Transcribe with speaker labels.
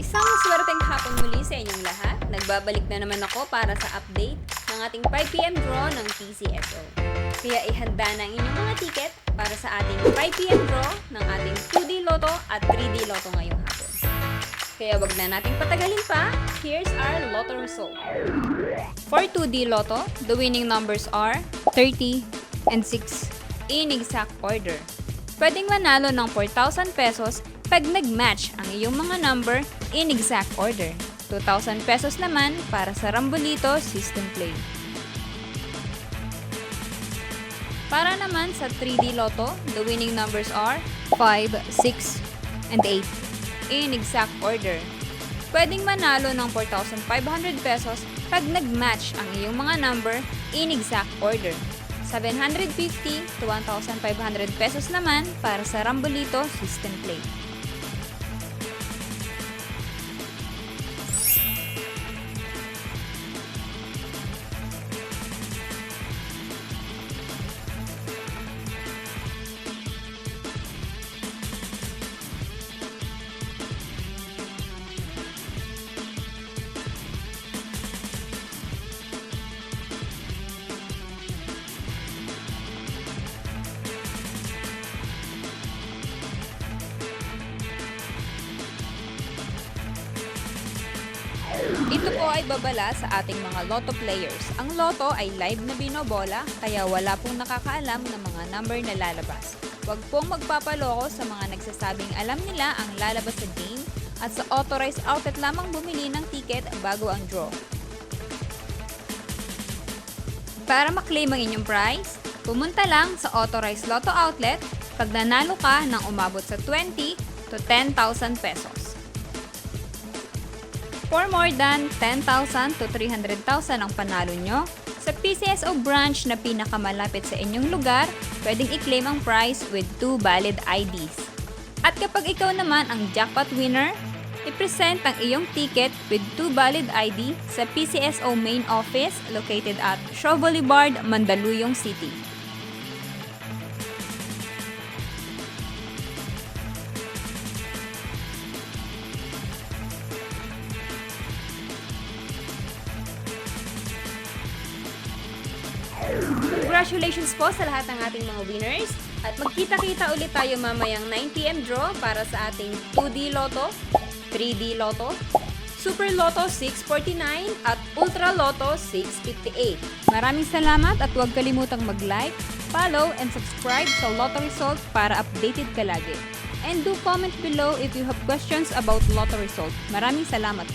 Speaker 1: Isang swerteng hapon muli sa inyong lahat. Nagbabalik na naman ako para sa update ng ating 5pm draw ng PCSO. Kaya ihanda na ang inyong mga ticket para sa ating 5pm draw ng ating 2D Lotto at 3D Lotto ngayong hapon. Kaya wag na nating patagalin pa, here's our Lotto result. For 2D Lotto, the winning numbers are 30 and 6 in exact order. Pwedeng manalo ng 4,000 pesos pag nag-match ang iyong mga number in exact order. 2,000 pesos naman para sa Rambolito System Play. Para naman sa 3D Lotto, the winning numbers are 5, 6, and 8 in exact order. Pwedeng manalo ng 4,500 pesos pag nag-match ang iyong mga number in exact order. 750 to 1,500 pesos naman para sa Rambolito System Play. Ito po ay babala sa ating mga Lotto players. Ang Lotto ay live na binobola, kaya wala pong nakakaalam ng mga number na lalabas. Huwag pong magpapaloko sa mga nagsasabing alam nila ang lalabas sa game at sa authorized outlet lamang bumili ng ticket bago ang draw. Para maklaim ang inyong prize, pumunta lang sa authorized Lotto outlet pag nanalo ka ng umabot sa 20 to 10,000 pesos. For more than 10,000 to 300,000 ang panalo nyo, sa PCSO branch na pinakamalapit sa inyong lugar, pwedeng i-claim ang prize with 2 valid IDs. At kapag ikaw naman ang jackpot winner, i-present ang iyong ticket with 2 valid ID sa PCSO main office located at Shaw Boulevard, Mandaluyong City. Congratulations po sa lahat ng ating mga winners at magkita-kita ulit tayo mamayang 9pm draw para sa ating 2D Lotto, 3D Lotto, Super Lotto 649 at Ultra Lotto 658. Maraming salamat at huwag kalimutang mag-like, follow, and subscribe sa Lotto Result para updated ka lagi. And do comment below if you have questions about Lotto Result. Maraming salamat.